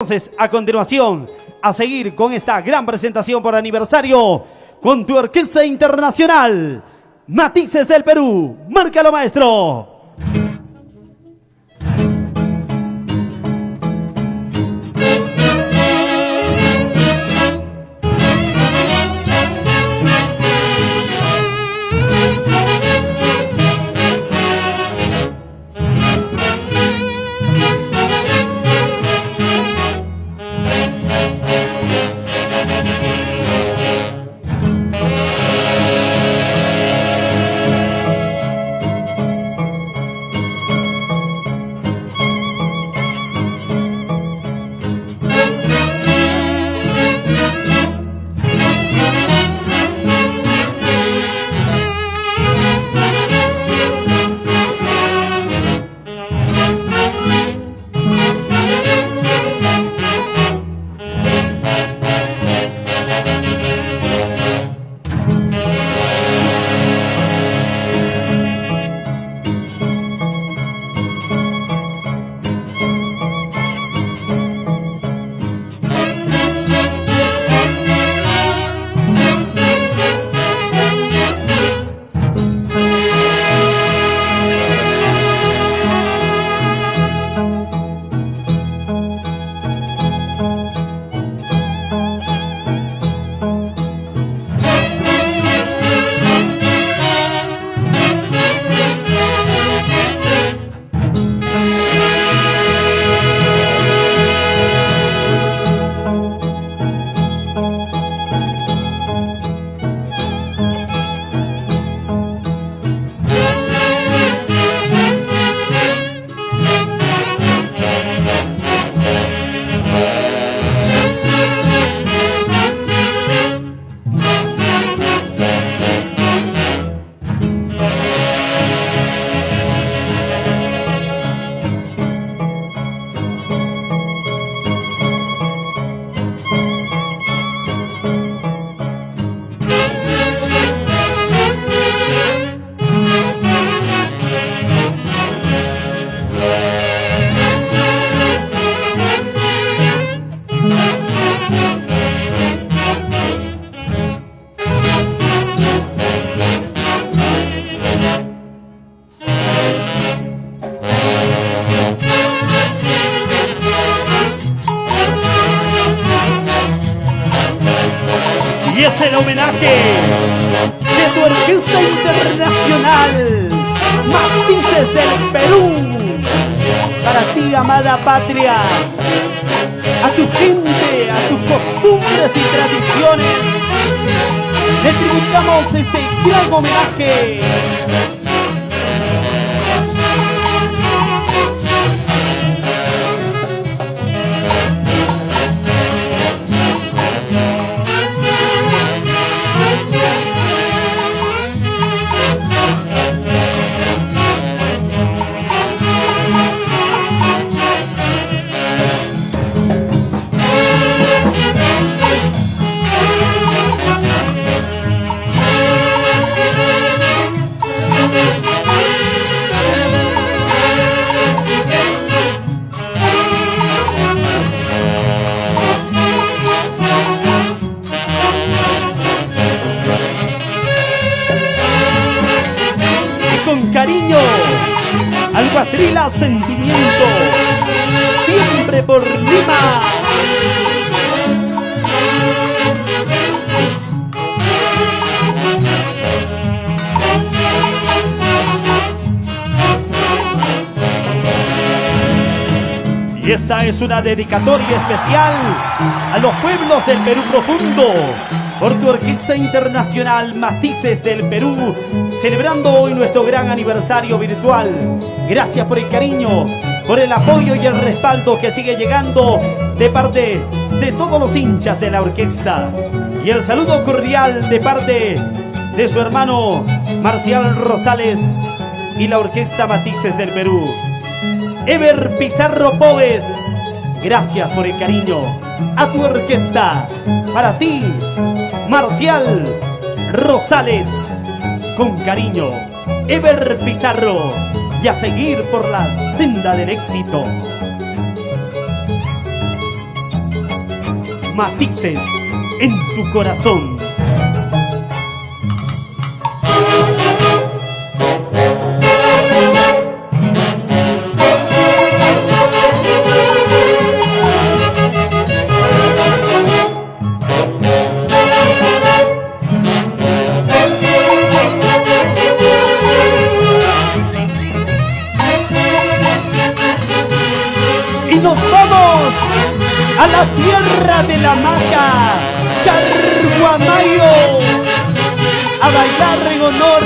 Entonces, a continuación, a seguir con esta gran presentación por aniversario con tu orquesta internacional, Matices del Perú. Márcalo, maestro. Y es el homenaje de tu orquesta internacional, Matices del Perú. Para ti, amada patria, a tu gente, a tus costumbres y tradiciones, le tributamos este gran homenaje. Con cariño, al Guatrila Sentimiento, siempre por Lima. Y esta es una dedicatoria especial a los pueblos del Perú profundo, por tu orquesta internacional Matices del Perú, celebrando hoy nuestro gran aniversario virtual. Gracias por el cariño, por el apoyo y el respaldo que sigue llegando de parte de todos los hinchas de la orquesta. Y el saludo cordial de parte de su hermano Marcial Rosales y la orquesta Matices del Perú. Ever Pizarro Pobes, gracias por el cariño a tu orquesta. Para ti, Marcial Rosales, con cariño, Ever Pizarro, y a seguir por la senda del éxito. Matices en tu corazón. Y nos vamos a la tierra de la maca, Carguamayo, a bailar en honor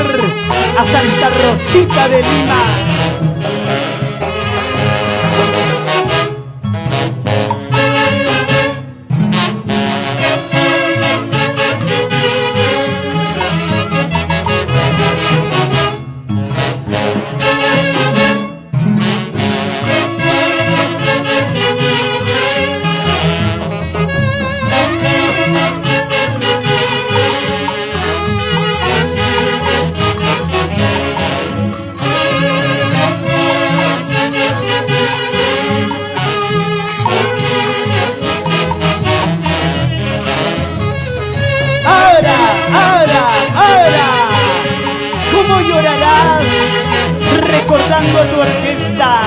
a Santa Rosita de Lima. ¿Cómo llorarás recordando a tu orquesta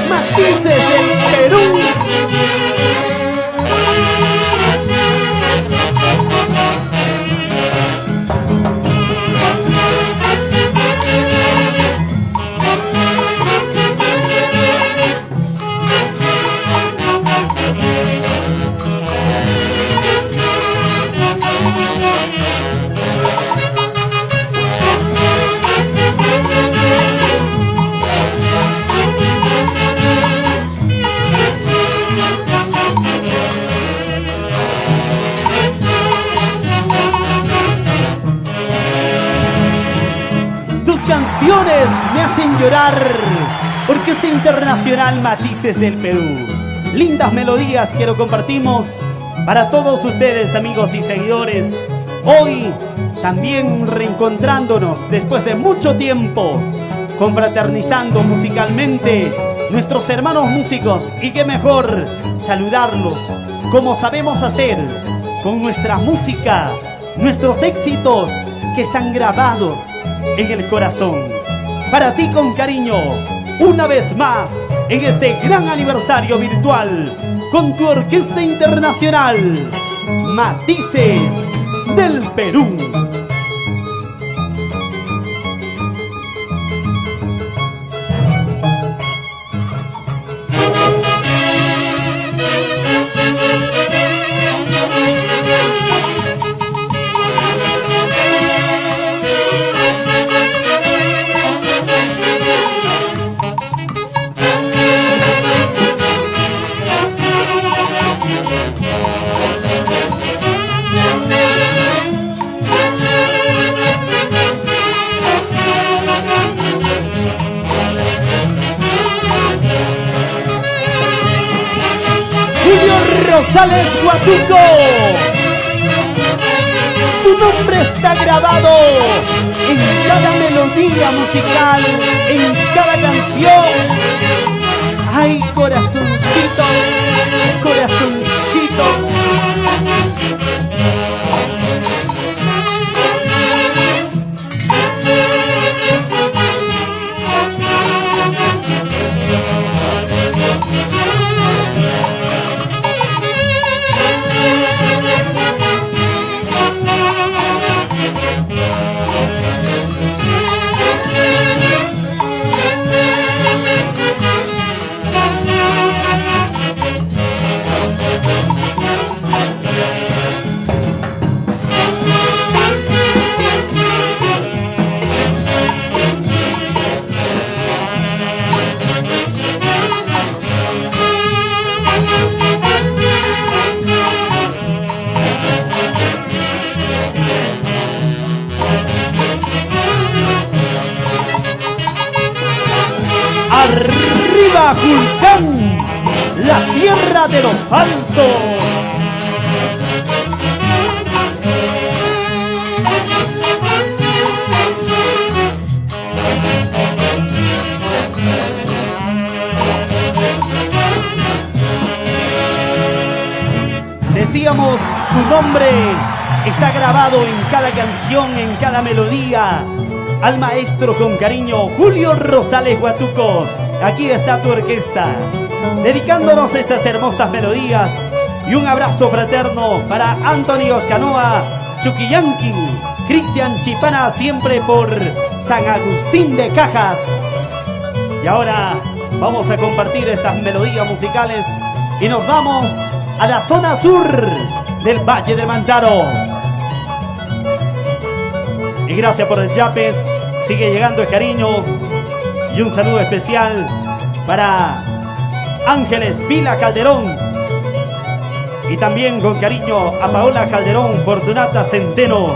Matices del Perú? Canciones me hacen llorar, Orquesta Internacional Matices del Perú. Lindas melodías que lo compartimos para todos ustedes, amigos y seguidores. Hoy también reencontrándonos después de mucho tiempo, confraternizando musicalmente nuestros hermanos músicos, y qué mejor saludarlos como sabemos hacer, con nuestra música, nuestros éxitos que están grabados en el corazón. Para ti con cariño, una vez más, en este gran aniversario virtual, con tu Orquesta Internacional Matices del Perú. Rosales Huatuco, tu nombre está grabado en cada melodía musical, en cada canción. Ay, corazoncito, corazoncito. ¡Arriba Julcán, la tierra de los falsos! decíamos, tu nombre está grabado en cada canción, en cada melodía. Al maestro con cariño, Julio Rosales Huatuco. Aquí está tu orquesta, dedicándonos estas hermosas melodías. Y un abrazo fraterno para Anthony Oscanoa, Chuquillanqui, Cristian Chipana, siempre por San Agustín de Cajas. Y ahora vamos a compartir estas melodías musicales y nos vamos a la zona sur del Valle de Mantaro. Y gracias por el yapes, sigue llegando el cariño. Y un saludo especial para Ángeles Vila Calderón. Y también con cariño a Paola Calderón, Fortunata Centeno,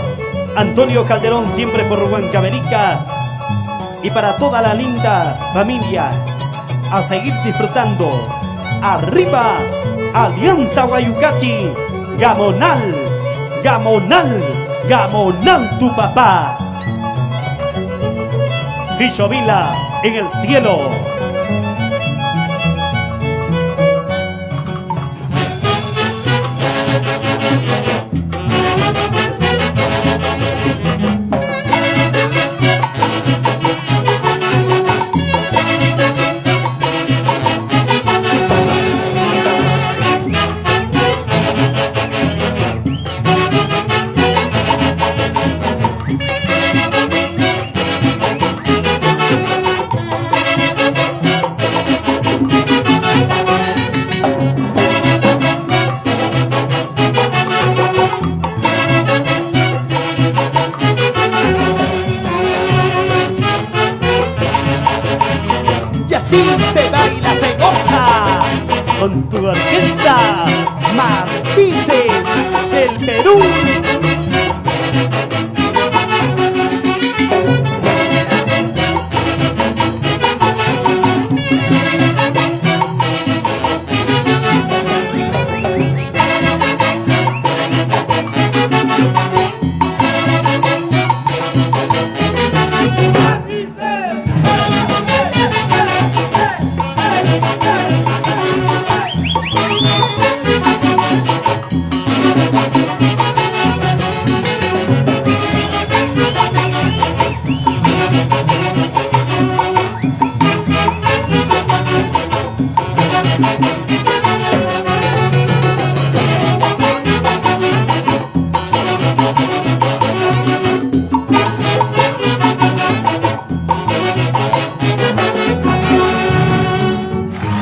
Antonio Calderón, siempre por Huancavelica. Y para toda la linda familia, a seguir disfrutando. Arriba, Alianza Guayucachi, Gamonal, Gamonal, Gamonal tu papá. Quillo Vila en el cielo. Así se baila, se goza con tu orquesta Matices del Perú.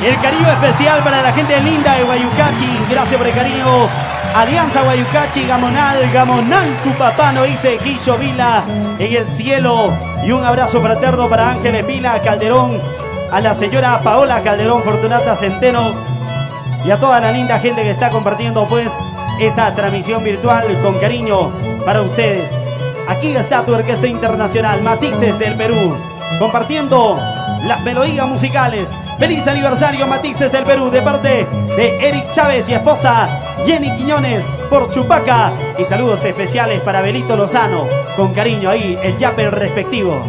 El cariño especial para la gente linda de Guayucachi. Gracias por el cariño. Alianza Guayucachi, Gamonal, Gamonal tu papá, no dice Quillo Vila en el cielo. Y un abrazo fraterno para Ángeles Vila Calderón, a la señora Paola Calderón, Fortunata Centeno y a toda la linda gente que está compartiendo pues esta transmisión virtual con cariño para ustedes. Aquí está tu orquesta internacional Matices del Perú, compartiendo las melodías musicales. Feliz aniversario Matices del Perú, de parte de Eric Chávez y esposa Jenny Quiñones por Chupaca. Y saludos especiales para Belito Lozano, con cariño ahí el yape respectivo.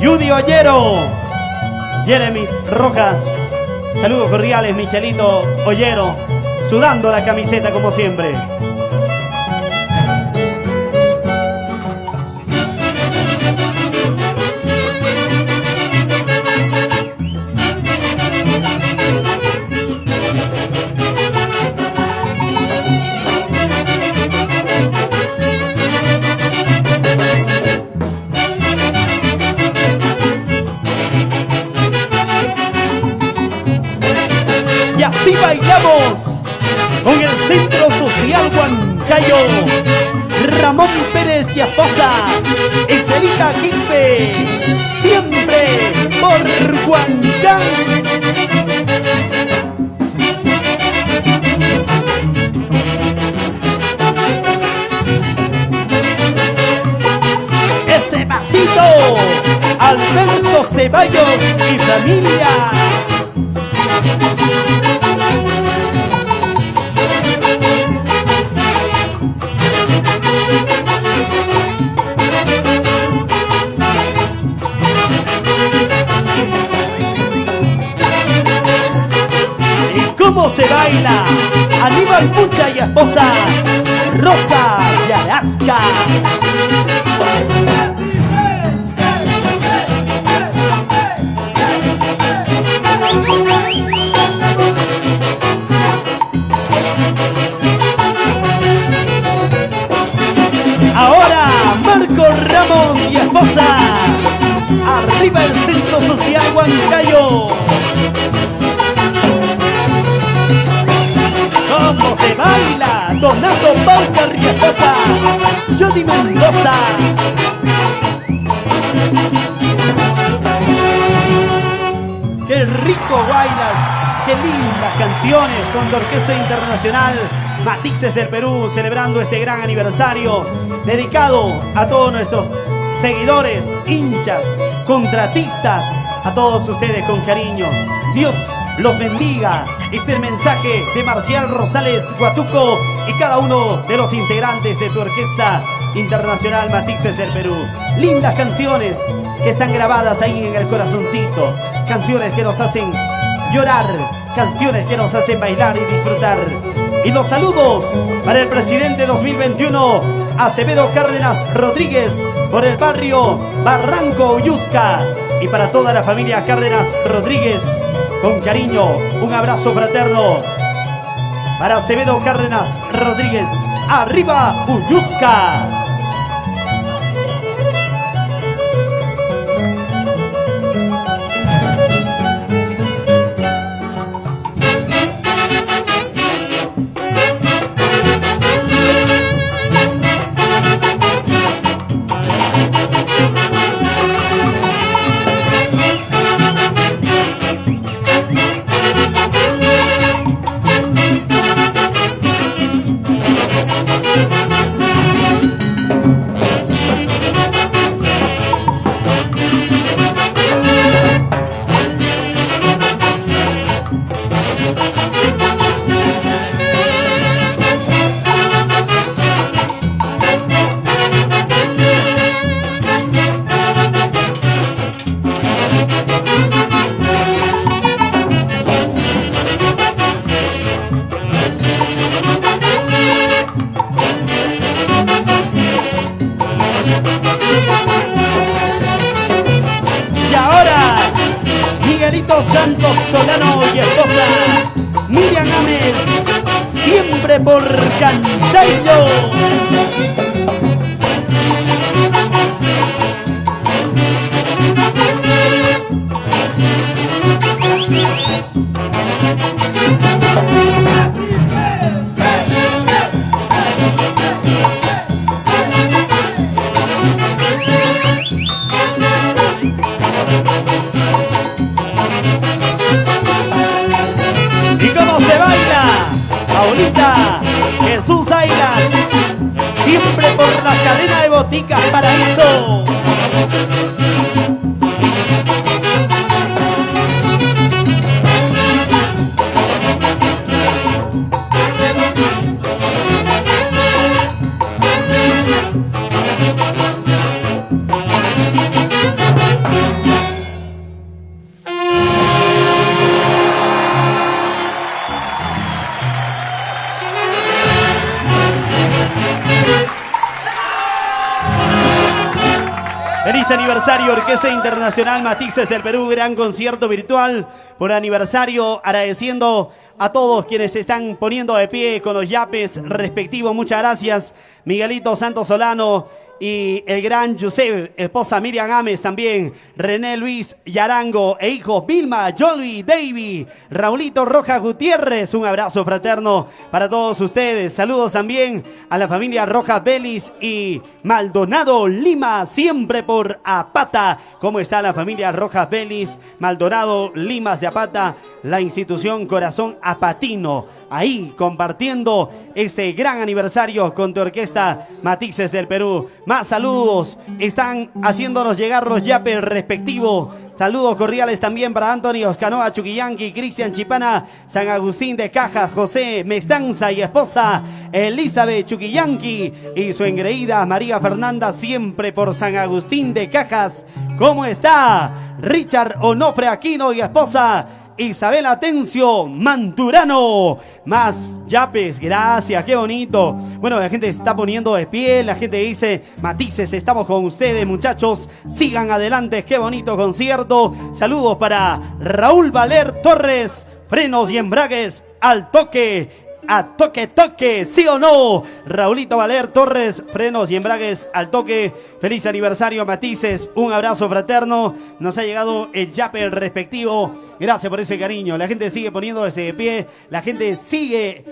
Judy Ollero, Jeremy Rojas, saludos cordiales Michelito Ollero, sudando la camiseta como siempre. Y así bailamos con el Centro Social Huancayo. Ramón Pérez y esposa Estelita Quispe, siempre por Huancayo. Ese pasito, Alberto Ceballos y familia. ¿Cómo se baila? Aníbal Pucha y esposa Rosa Yarasca. Ahora Marco Ramos y esposa. Arriba el Centro Social Huancayo. ¿Cómo se baila? Donato Pauca y esposa Jody Mendoza. ¡Qué rico bailan! ¡Qué lindas canciones con la Orquesta Internacional Matices del Perú, celebrando este gran aniversario dedicado a todos nuestros seguidores, hinchas, contratistas, a todos ustedes con cariño. Dios los bendiga. Es el mensaje de Marcial Rosales Guatuco y cada uno de los integrantes de tu Orquesta Internacional Matices del Perú. Lindas canciones que están grabadas ahí en el corazoncito. Canciones que nos hacen llorar, canciones que nos hacen bailar y disfrutar. Y los saludos para el presidente 2021, Acevedo Cárdenas Rodríguez, por el barrio Barranco Uyusca. Y para toda la familia Cárdenas Rodríguez, con cariño, un abrazo fraterno para Acevedo Cárdenas Rodríguez. ¡Arriba Uyusca! Santos Solano y esposa Miriam Ames, siempre por Canchayllo. Paulita, Jesús Ailas, siempre por la cadena de boticas Paraíso. Feliz aniversario, Orquesta Internacional Matices del Perú, gran concierto virtual por aniversario, agradeciendo a todos quienes se están poniendo de pie con los yapes respectivos. Muchas gracias, Miguelito Santos Solano y el gran Josep, esposa Miriam Ames también, René Luis Yarango e hijos Vilma, Jolly, Davy, Raulito Rojas Gutiérrez. Un abrazo fraterno para todos ustedes. Saludos también a la familia Rojas Vélez y Maldonado Lima, siempre por Apata. ¿Cómo está la familia Rojas Vélez, Maldonado Limas de Apata? La institución Corazón Apatino, ahí compartiendo este gran aniversario con tu Orquesta Matices del Perú. Más saludos están haciéndonos llegar los yapes respectivos. Saludos cordiales también para Antonio Oscanoa Chuquillanqui, Cristian Chipana, San Agustín de Cajas, José Mestanza y esposa Elizabeth Chuquillanqui y su engreída María Fernanda, siempre por San Agustín de Cajas. ¿Cómo está? Richard Onofre Aquino y esposa Isabel Atencio Manturano. Más yapes, gracias, qué bonito. Bueno, la gente se está poniendo de pie, la gente dice, Matices, estamos con ustedes, muchachos, sigan adelante, qué bonito concierto. Saludos para Raúl Valer Torres, frenos y embragues al toque. A toque, toque, ¿sí o no? Raulito Valer Torres, frenos y embragues al toque. Feliz aniversario, Matices. Un abrazo fraterno. Nos ha llegado el yape respectivo. Gracias por ese cariño. La gente sigue poniéndose de pie. La gente sigue,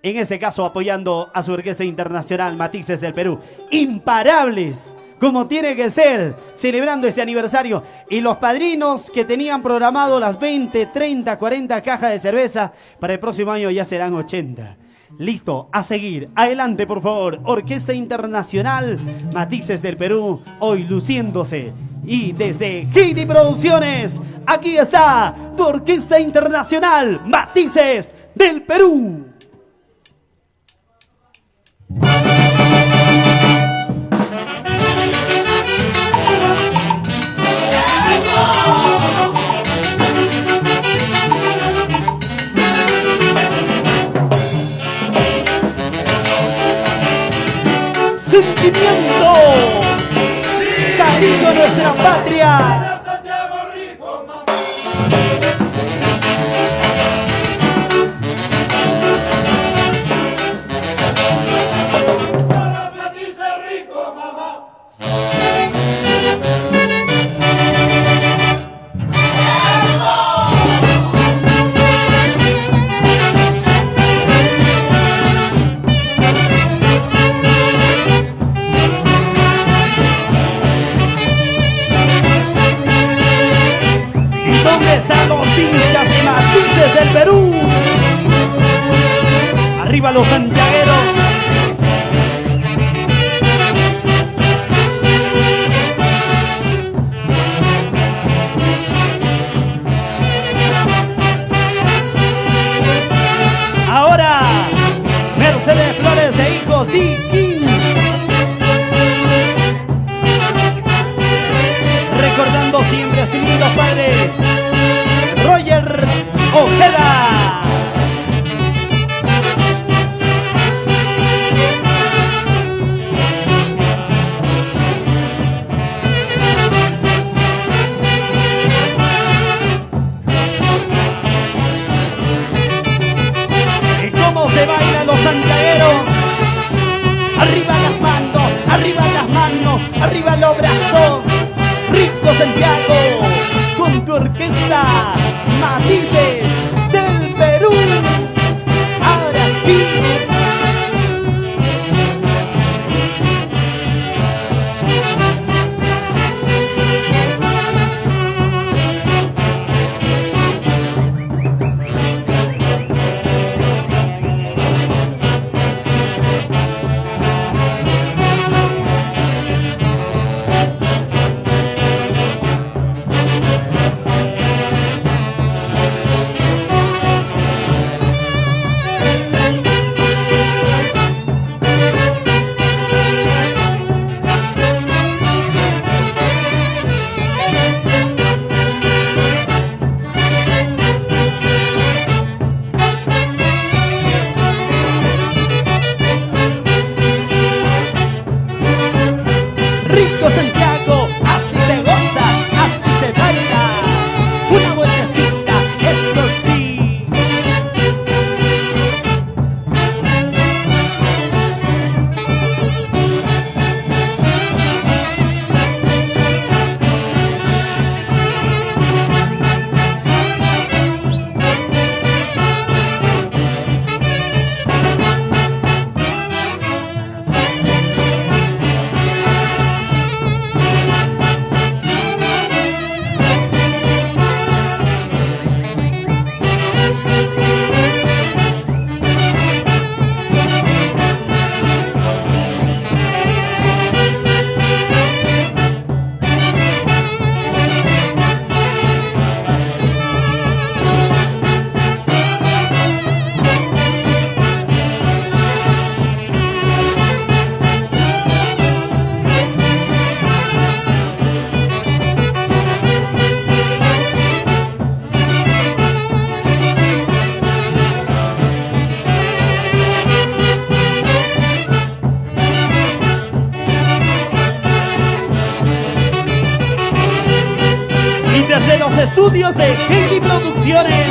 en este caso, apoyando a su orquesta internacional, Matices del Perú. Imparables, como tiene que ser, celebrando este aniversario. Y los padrinos que tenían programado las 20, 30, 40 cajas de cerveza, para el próximo año ya serán 80. Listo, a seguir. Adelante, por favor. Orquesta Internacional Matices del Perú, hoy luciéndose. Y desde Haiti Producciones, aquí está tu Orquesta Internacional Matices del Perú. Sentimiento, sí, cariño a nuestra patria. Del Perú, arriba los santiagueros. Ahora Mercedes Flores e hijos Dikin, recordando siempre a su lindo padre Roger Ojeda. ¿Y cómo se bailan los santiagueros? Arriba las manos, arriba las manos, arriba los brazos. Rico Santiago, con tu orquesta Matices del Perú. Ahora sí. los estudios de Heidi Producciones.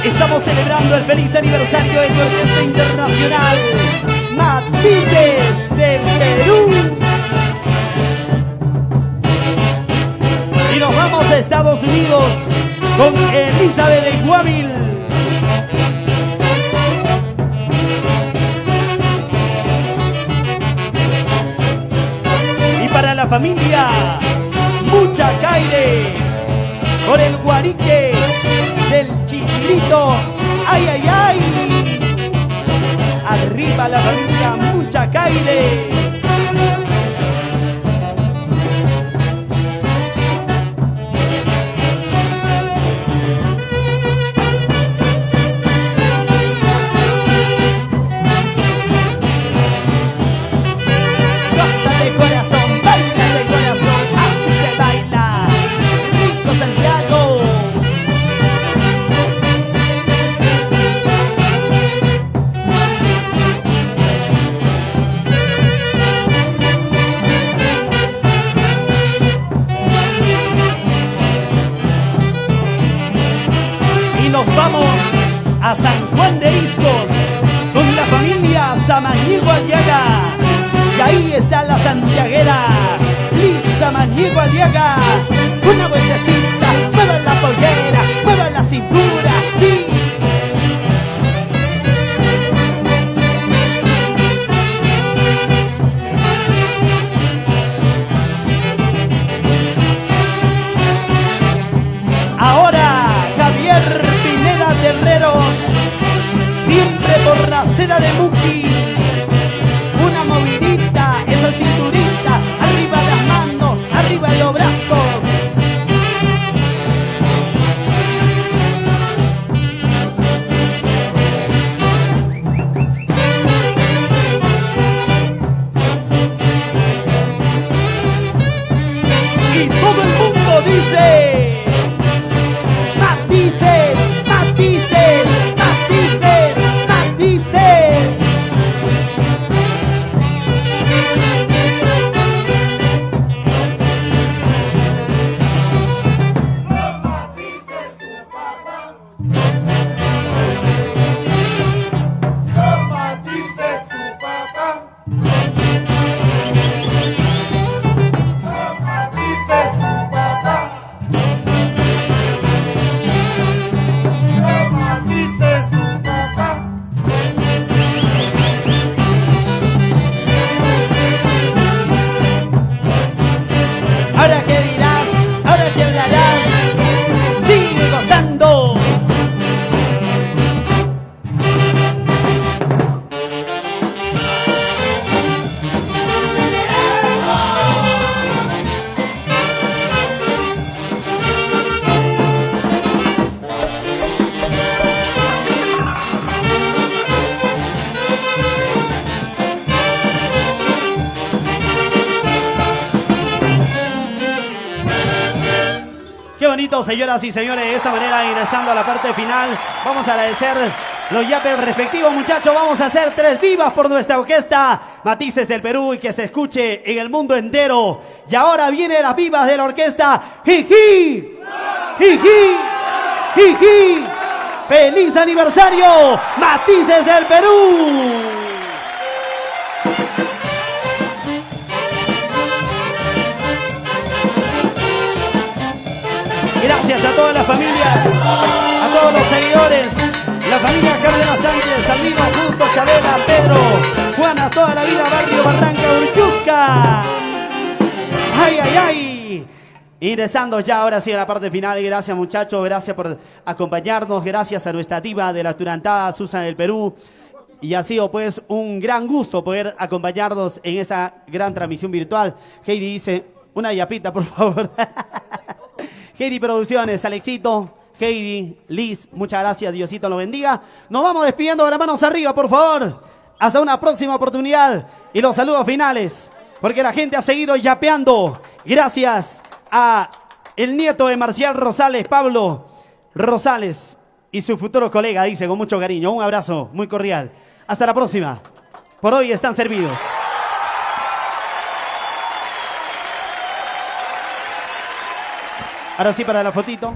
Estamos celebrando el feliz aniversario de tu Orquesta Internacional Matices del Perú. Y nos vamos a Estados Unidos con Elizabeth de Guavil. Y para la familia Muchacaire, por el guarique del Chichilito. ¡Ay, ay, ay! Arriba la familia Muchacaire. Goza de corazón, baila de corazón, así se baila. Rico Santiago. Y nos vamos a San Juan de Iscos con la familia Samaniego Aliaga. Y ahí está la santiaguera Liz Samaniego Aliaga. Una vueltecita, muevan la pollera, muevan la cintura, sí. Ahora Javier Pineda Terreros, siempre por la seda de Muki. Una movidita, esa cinturita, arriba las manos, arriba los brazos. Y todo el mundo dice: Matices, matices, matices, matices. Ahora qué dirás, ahora qué hablarás, sigue gozando. Qué bonito, señoras y señores, de esta manera ingresando a la parte final. Vamos a agradecer los yapes respectivos, muchachos. Vamos a hacer 3 vivas por nuestra orquesta Matices del Perú y que se escuche en el mundo entero. Y ahora vienen las vivas de la orquesta Jiji, Jiji, Jiji. ¡Feliz aniversario, Matices del Perú! Gracias a todas las familias, a todos los seguidores, la familia Cárdenas Sánchez, Salvino, Justo, Chabela, Pedro, Juana, toda la vida, Barrio Barranca, Urquiusca. ¡Ay, ay, ay! Ingresando ya ahora sí a la parte final. Gracias, muchachos, gracias por acompañarnos, gracias a nuestra diva de la Turantada, Susan del Perú. Y ha sido pues un gran gusto poder acompañarnos en esa gran transmisión virtual. Heidi dice, una yapita, por favor. Heidi Producciones, Alexito, Heidi, Liz, muchas gracias, Diosito lo bendiga. Nos vamos despidiendo de las manos arriba, por favor. Hasta una próxima oportunidad y los saludos finales, porque la gente ha seguido yapeando. Gracias a el nieto de Marcial Rosales, Pablo Rosales, y su futuro colega, dice con mucho cariño. Un abrazo muy cordial. Hasta la próxima. Por hoy están servidos. Ahora sí para la fotito.